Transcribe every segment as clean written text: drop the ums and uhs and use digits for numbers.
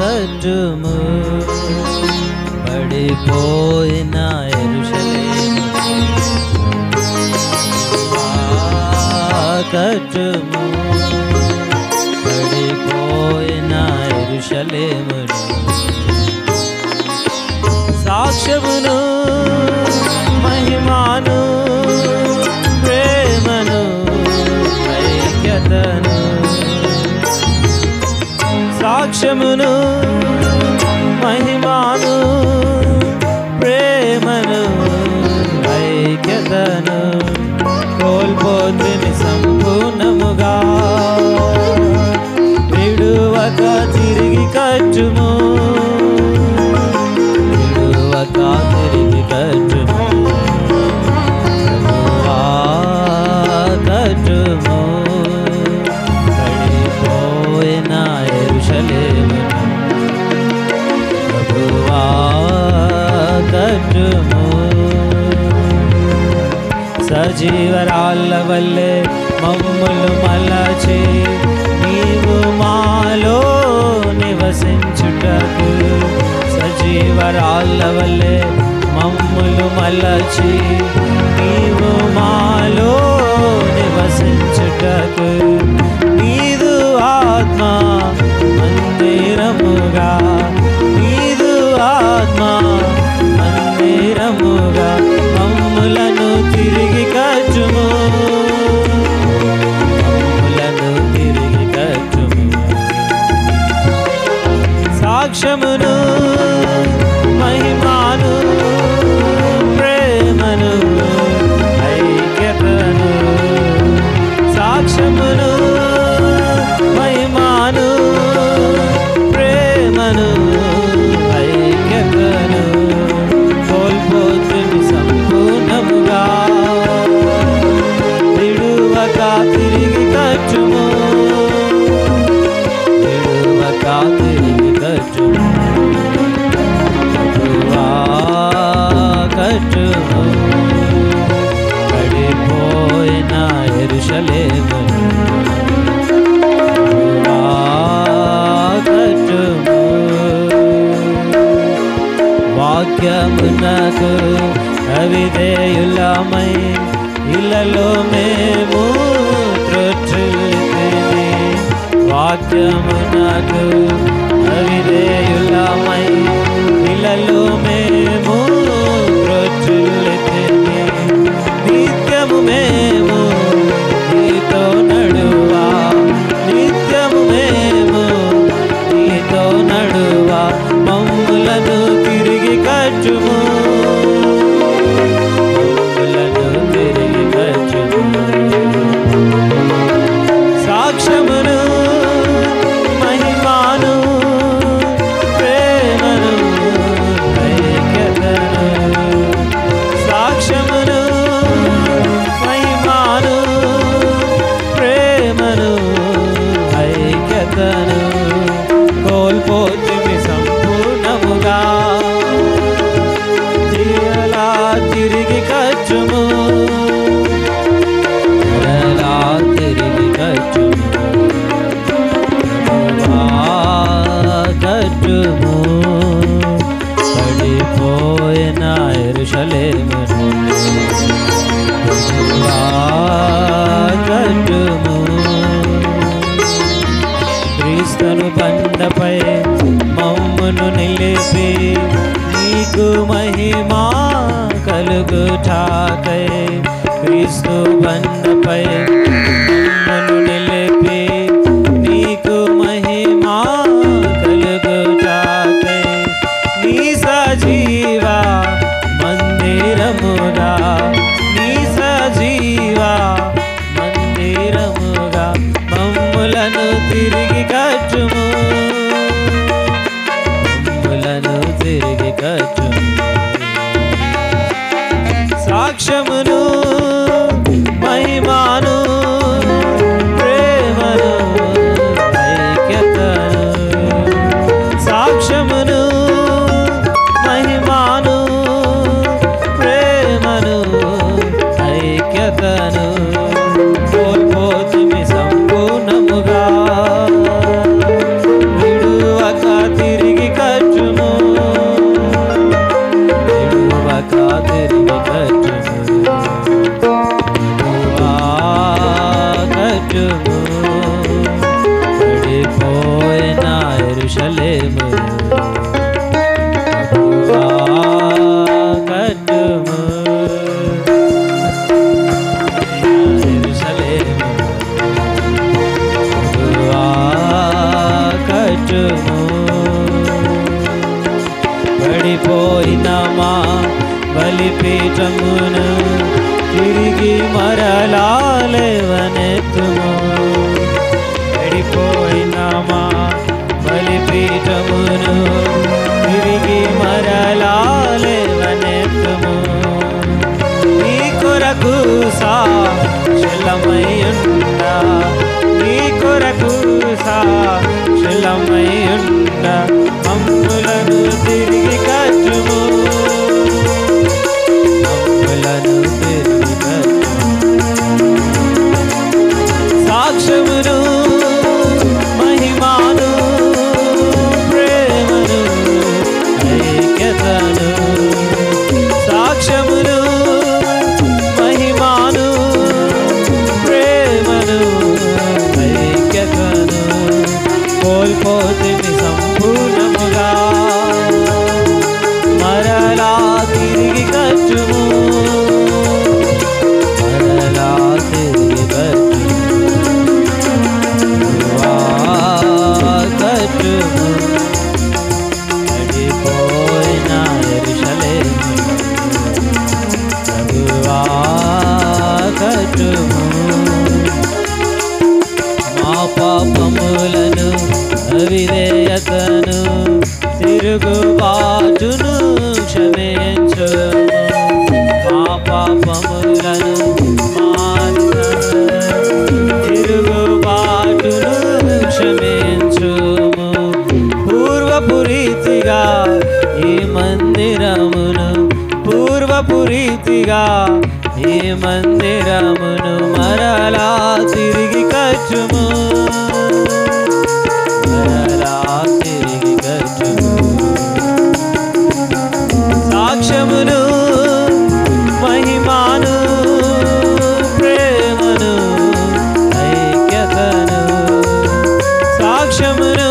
కట్టుము పడిపోయిన యెరూషలేము కట్టుము పడిపోయిన యెరూషలేమును సాక్ష్యమును మహిమాను ప్రేమను ఐక్యతను సాక్ష్యమును మహిమాను ప్రేమను ఐక్యతను కోల్పోతిని సంపూర్ణముగా విడువక తిరిగి కట్టుము విడువక తిరిగి కట్టుము ప్రభువా కట్టుము పడిపోయిన యెరూషలేమును ప్రభువా కట్టుము సజీవరాళ్ళ వల్లే మమ్ములు మలచి నీవు మాలో నివసించుటకు సజీవరాళ్ళ వల్లే మమ్ములు మలచి నీవు మాలో నివసించుటకు నీదు ఆత్మ మందిరముగా నీదు ఆత్మ మందిరముగా మమ్ములను తిరిగి కట్టుము మమ్ములను తిరిగి కట్టుము సాక్ష్యమును మహిమాను ప్రేమను ఐక్యతను సాక్ష్యమును మహిమాను ప్రేమను ఐక్యతను కోల్పోతుంది సంపూర్ణముగా విడువక తిరిగి కట్టుము విడువక తిరిగి కట్టుము ప్రభువా కట్టుము పడిపోయిన యెరూషలేమును ప్రభువా కట్టుము వాక్యమునకు అవిధేయులమై ఇళ్ళలో మేము త్రొచ్చులితిమి వాక్యమునకు అవిధేయులమై ఇళ్ళలో మేము త్రొచ్చులితిమి నిత్యము మేము నీతో నడువా నిత్యము మేము నీతో నడువా మమ్ములను తిరిగి కట్టుము మమ్ములను తిరిగి కట్టుము సాక్ష్యమును మహిమాను ప్రేమను ఐక్యతను సాక్ష్యమును మహిమాను ప్రేమను ఐక్యతను కోల్పోతుంది సంపూర్ణముగా తిరిగి కట్టుము మరలా తిరిగి కట్టుము ప్రభువా కట్టుము పడిపోయిన యెరూషలేమును ప్రభువా కట్టుము క్రీస్తును బండపై మమ్మును నిలిపి నీకు మహిమా కలుగుటాకై క్రీస్తు బండపై మమ్మును నిలిపి నీకు మహిమా కలుగుటాకై నీ సజీవ మందిరముగా నీ సజీవ మందిరముగా మమ్ములను తిరిగి కట్టుము మమ్ములను తిరిగి కట్టుము సాక్ష్యమును మహిమాను కట్టుము. పడిపోయిన మా బలిపీఠమును తిరిగి మరలా లేవనెత్తుము. పడిపోయిన మా బలిపీఠమును తిరిగి మరలా లేవనెత్తుము. నీ కొరకు సాక్షులమయ్యుండ, నీ కొరకు సాక్షులమయ్యుండ మమ్ములను తిరిగి కట్టుము. మమ్ములను తిరిగి కట్టుము. సాక్ష్యమును మహిమాను ప్రేమను ఐక్యతను, సాక్ష్యమును మహిమాను ప్రేమను ఐక్యతను కోల్పోతిమి సంపూర్ణముగా, మరలా తిరిగి కట్టుము. మరలా తిరిగి కట్టుము. పడిపోయిన యెరూషలేము ప్రభువా కట్టుము. మా పాపములను అవిధేయతను తిరుగుబాటును క్షమించుము. మా పాపములను తిరుగుబాటును క్షమించుము. పూర్వపు రీతిగా ఈ మందిరమును, పూర్వపు రీతిగా ఈ మందిరమును మరలా తిరిగి కట్టుము. మరలా తిరిగి కట్టుము. సాక్ష్యమును మహిమాను ప్రేమను ఐక్యతను, సాక్ష్యమును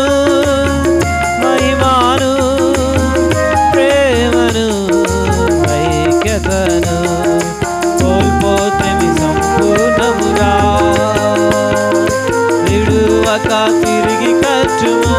మహిమాను ప్రేమను ఐక్యతను కోల్పోతిమి సంపూర్ణముగా, విడువక తిరిగి కట్టుము.